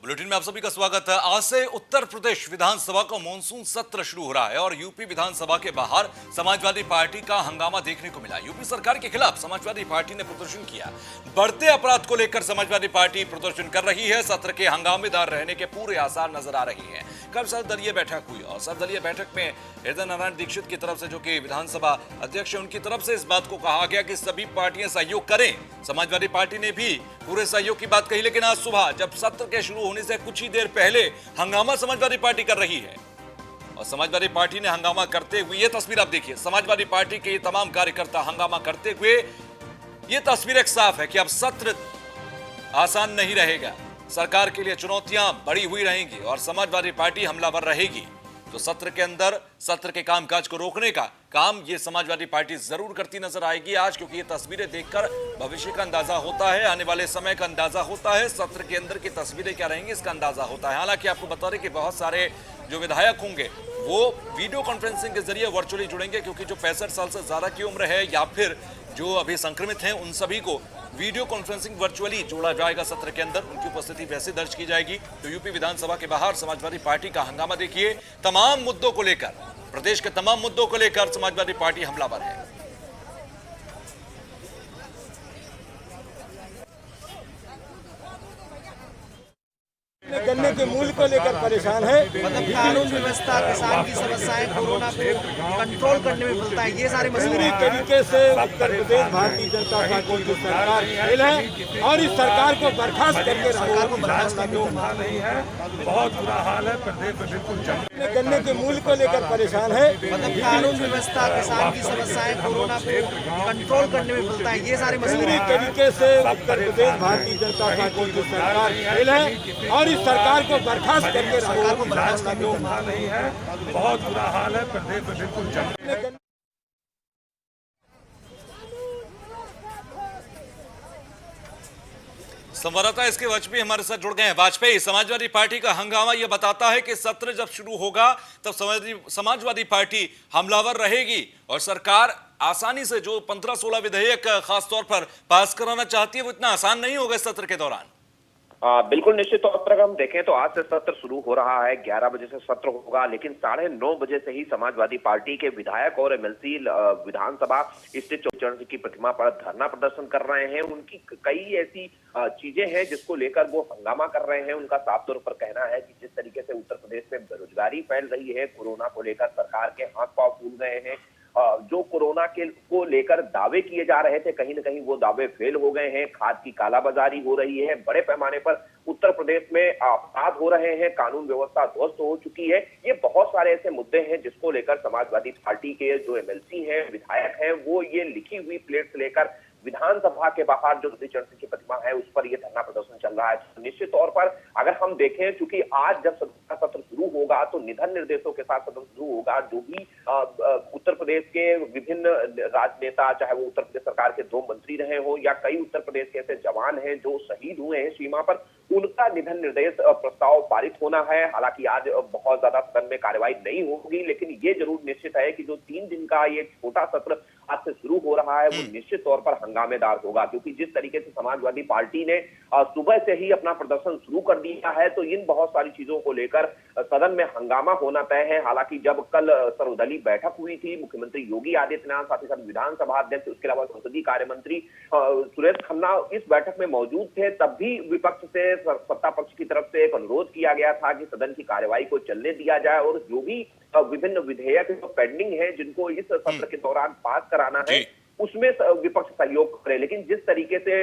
तो बुलेटिन में आप सभी का स्वागत है। आज से उत्तर प्रदेश विधानसभा का मॉनसून सत्र शुरू हो रहा है और यूपी विधानसभा के बाहर समाजवादी पार्टी का हंगामा देखने को मिला। यूपी सरकार के खिलाफ समाजवादी पार्टी ने प्रदर्शन किया। बढ़ते अपराध को लेकर समाजवादी पार्टी प्रदर्शन कर रही है। सत्र के हंगामेदार रहने के पूरे आसार नजर आ रहे हैं। कल सर्वदलीय बैठक हुई और सर्वदलीय बैठक में हृदय नारायण दीक्षित की तरफ से, जो कि विधानसभा अध्यक्ष है, उनकी तरफ से इस बात को कहा गया कि सभी पार्टियां सहयोग करें। समाजवादी पार्टी ने भी पूरे सहयोग की बात कही, लेकिन आज सुबह जब सत्र के शुरू होने से कुछ ही देर पहले हंगामा समाजवादी पार्टी कर रही है और समाजवादी पार्टी ने हंगामा करते हुए, ये तस्वीर आप देखिए, समाजवादी पार्टी के ये तमाम कार्यकर्ता हंगामा करते हुए, ये तस्वीर एक साफ है कि अब सत्र आसान नहीं रहेगा। सरकार के लिए चुनौतियां बढ़ी हुई रहेंगी और समाजवादी पार्टी हमलावर रहेगी। तो सत्र के अंदर सत्र के कामकाज को रोकने का काम ये समाजवादी पार्टी जरूर करती नजर आएगी आज, क्योंकि ये तस्वीरें देखकर भविष्य का अंदाजा होता है, आने वाले समय का अंदाजा होता है, सत्र के अंदर की तस्वीरें क्या रहेंगी इसका अंदाजा होता है। हालांकि आपको बता दें कि बहुत सारे जो विधायक होंगे वो वीडियो कॉन्फ्रेंसिंग के जरिए वर्चुअली जुड़ेंगे, क्योंकि जो 65 साल से ज्यादा की उम्र है या फिर जो अभी संक्रमित हैं, उन सभी को वीडियो कॉन्फ्रेंसिंग वर्चुअली जोड़ा जाएगा सत्र के अंदर। उनकी उपस्थिति वैसे दर्ज की जाएगी। तो यूपी विधानसभा के बाहर समाजवादी पार्टी का हंगामा देखिए। तमाम मुद्दों को लेकर, प्रदेश के तमाम मुद्दों को लेकर समाजवादी पार्टी हमलावर है। गन्ने के मूल्य को लेकर परेशान है। मतलब कानून व्यवस्था, किसान की समस्याएं, कोरोना को कंट्रोल करने में विफलता है, ये सारे मसले पूरी तरीके से उत्तर प्रदेश भारतीय जनता पार्टी की सरकार फेल है और इस सरकार को बर्खास्त करके सरकार को बर्खास्त नहीं है। बहुत बुरा हाल है प्रदेश में, बिल्कुल गन्ने के मूल्य को लेकर परेशान है। मतलब कानून व्यवस्था, किसान की समस्याएं, कोरोना को कंट्रोल करने में विफलता है, ये सारे मसले पूरी तरीके से उत्तर प्रदेश भारतीय जनता पार्टी की सरकार फेल है और इस सरकार को बर्खास्त करके सरकार को बर्खास्त करने नहीं है। बहुत बुरा हाल है प्रदेश में, बिल्कुल संवाददाता इसके वाजपेयी हमारे साथ जुड़ गए हैं। वाजपेयी, समाजवादी पार्टी का हंगामा यह बताता है कि सत्र जब शुरू होगा तब समाजवादी पार्टी हमलावर रहेगी और सरकार आसानी से जो 15-16 विधेयक खासतौर पर पास कराना चाहती है वो इतना आसान नहीं होगा इस सत्र के दौरान। बिल्कुल निश्चित तौर पर अगर हम देखें तो आज से सत्र शुरू हो रहा है। 11 बजे से सत्र होगा, लेकिन 9:30 बजे से ही समाजवादी पार्टी के विधायक और एमएलसी विधानसभा स्थित चरण सिंह की प्रतिमा पर धरना प्रदर्शन कर रहे हैं। उनकी कई ऐसी चीजें हैं जिसको लेकर वो हंगामा कर रहे हैं। उनका साफ तौर पर कहना है कि जिस तरीके से उत्तर प्रदेश में बेरोजगारी फैल रही है, कोरोना को लेकर सरकार के हाथ पांव फूल गए हैं, जो कोरोना को लेकर दावे किए जा रहे थे, कहीं ना कहीं वो दावे फेल हो गए हैं। खाद की कालाबाजारी हो रही है, बड़े पैमाने पर उत्तर प्रदेश में अपराध हो रहे हैं, कानून व्यवस्था ध्वस्त हो चुकी है। ये बहुत सारे ऐसे मुद्दे हैं जिसको लेकर समाजवादी पार्टी के जो एमएलसी हैं, विधायक हैं, वो ये लिखी हुई प्लेट्स लेकर विधानसभा के बाहर जो चरण सिंह की प्रतिमा है उस पर यह धरना प्रदर्शन चल रहा है। निश्चित तौर पर अगर हम देखें, चूंकि आज जब सत्र शुरू होगा तो निधन निर्देशों के साथ सदन शुरू होगा। जो भी उत्तर प्रदेश के विभिन्न राजनेता, चाहे वो उत्तर प्रदेश सरकार के 2 मंत्री रहे हो या कई उत्तर प्रदेश के ऐसे जवान हैं जो शहीद हुए हैं सीमा पर, उनका निधन निर्देश प्रस्ताव पारित होना है। हालांकि आज बहुत ज्यादा सदन में कार्यवाही नहीं होगी, लेकिन ये जरूर निश्चित है कि जो 3 दिन का ये छोटा सत्र आज से शुरू हो रहा है वो निश्चित तौर पर हंगामेदार होगा, क्योंकि जिस तरीके से समाजवादी पार्टी ने सुबह से ही अपना प्रदर्शन शुरू कर दिया है तो इन बहुत सारी चीजों को लेकर सदन में हंगामा होना तय है। हालांकि जब कल सर्वदलीय बैठक हुई थी, मुख्यमंत्री योगी आदित्यनाथ, साथ ही साथ विधानसभा अध्यक्ष, उसके अलावा संसदीय कार्य मंत्री सुरेश खन्ना इस बैठक में मौजूद थे, तब भी विपक्ष से, सत्ता पक्ष की तरफ से एक अनुरोध किया गया था कि सदन की कार्यवाही को चलने दिया जाए और जो भी विभिन्न विधेयक जो पेंडिंग है जिनको इस सत्र के दौरान पास कराना है उसमें विपक्ष सहयोग करे। लेकिन जिस तरीके से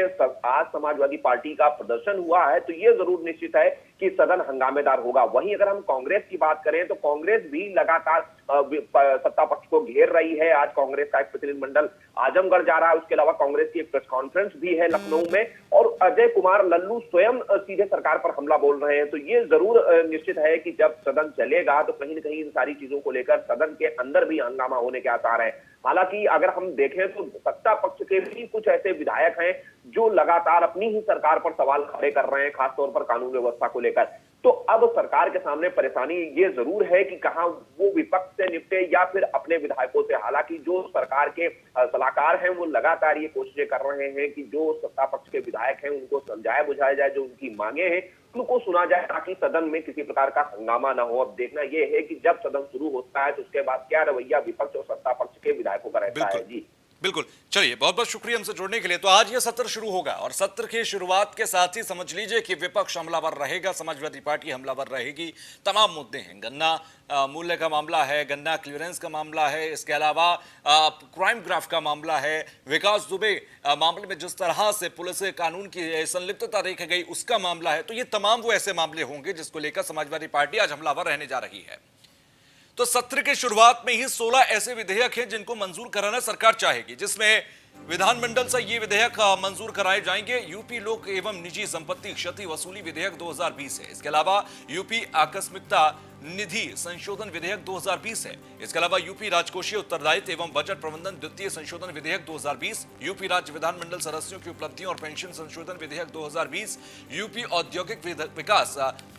आज समाजवादी पार्टी का प्रदर्शन हुआ है तो ये जरूर निश्चित है कि सदन हंगामेदार होगा। वहीं अगर हम कांग्रेस की बात करें तो कांग्रेस भी लगातार सत्ता पक्ष को घेर रही है। आज कांग्रेस का एक प्रतिनिधिमंडल आजमगढ़ जा रहा है, उसके अलावा कांग्रेस की एक प्रेस कॉन्फ्रेंस भी है लखनऊ में और अजय कुमार लल्लू स्वयं सीधे सरकार पर हमला बोल रहे हैं। तो ये जरूर निश्चित है कि जब सदन चलेगा तो कहीं न कहीं इन सारी चीजों को लेकर सदन के अंदर भी हंगामा होने के आसार हैं। हालांकि अगर हम देखें तो सत्ता पक्ष के भी कुछ ऐसे विधायक हैं जो लगातार अपनी ही सरकार पर सवाल खड़े कर रहे हैं, खासतौर पर कानून व्यवस्था को लेकर। तो अब सरकार के सामने परेशानी ये जरूर है कि कहां वो विपक्ष से निपटे या फिर अपने विधायकों से। हालांकि जो सरकार के सलाहकार हैं वो लगातार ये कोशिशें कर रहे हैं कि जो सत्ता पक्ष के विधायक हैं उनको समझाया बुझाया जाए, जो उनकी मांगे हैं उनको सुना जाए ताकि सदन में किसी प्रकार का हंगामा ना हो। अब देखना यह है कि जब सदन शुरू होता है तो उसके बाद क्या रवैया विपक्ष और सत्ता पक्ष के विधायकों का रहता है। जी बिल्कुल, चलिए बहुत बहुत शुक्रिया हमसे जुड़ने के लिए। तो आज ये सत्र शुरू होगा और सत्र की शुरुआत के साथ ही समझ लीजिए कि विपक्ष हमलावर रहेगा, समाजवादी पार्टी हमलावर रहेगी। तमाम मुद्दे हैं, गन्ना मूल्य का मामला है, गन्ना क्लियरेंस का मामला है, इसके अलावा क्राइम ग्राफ का मामला है, विकास दुबे मामले में जिस तरह से पुलिस कानून की संलिप्तता देखी गई उसका मामला है। तो ये तमाम वो ऐसे मामले होंगे जिसको लेकर समाजवादी पार्टी आज हमलावर रहने जा रही है। तो सत्र की शुरुआत में ही 16 ऐसे विधेयक हैं जिनको मंजूर कराना सरकार चाहेगी, जिसमें विधानमंडल से ये विधेयक मंजूर कराए जाएंगे। यूपी लोक एवं निजी संपत्ति क्षति वसूली विधेयक 2020 है। इसके अलावा यूपी आकस्मिकता निधि संशोधन विधेयक 2020 है। इसके अलावा यूपी राजकोषीय उत्तरदायित्व एवं बजट प्रबंधन द्वितीय संशोधन विधेयक 2020, यूपी राज्य विधानमंडल सदस्यों की उपलब्धियों और पेंशन संशोधन विधेयक 2020, यूपी औद्योगिक विकास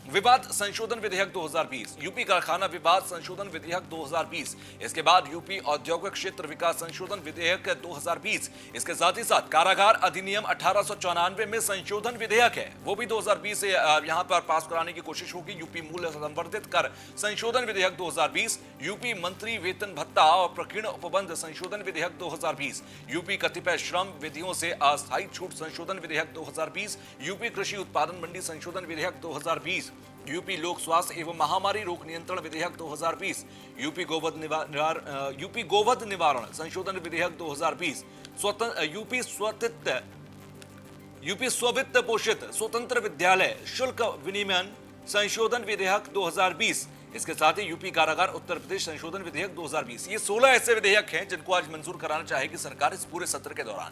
विवाद संशोधन विधेयक 2020, यूपी कारखाना विवाद संशोधन विधेयक 2020, इसके बाद यूपी औद्योगिक क्षेत्र विकास संशोधन विधेयक 2020। इसके साथ ही साथ कारागार अधिनियम 1894 में संशोधन विधेयक है, वो भी 2020 से यहां पर पास कराने की कोशिश होगी। यूपी मूल्य संवर्धित कर संशोधन विधेयक 2020, यूपी मंत्री वेतन भत्ता और प्रकीर्ण उपबंध संशोधन विधेयक 2020, यूपी कतिपय श्रम विधियों से अस्थायी छूट संशोधन विधेयक 2020, यूपी कृषि उत्पादन मंडी संशोधन विधेयक 2020, यूपी लोक स्वास्थ्य एवं महामारी रोग नियंत्रण विधेयक 2020, यूपी गोवध निवारण संशोधन विधेयक 2020, यूपी स्ववित्त पोषित स्वतंत्र विद्यालय शुल्क विनियमन संशोधन विधेयक 2020। इसके साथ ही यूपी कारागार उत्तर प्रदेश संशोधन विधेयक 2020। ये 16 ऐसे विधेयक हैं जिनको आज मंजूर कराना चाहेगी सरकार इस पूरे सत्र के दौरान।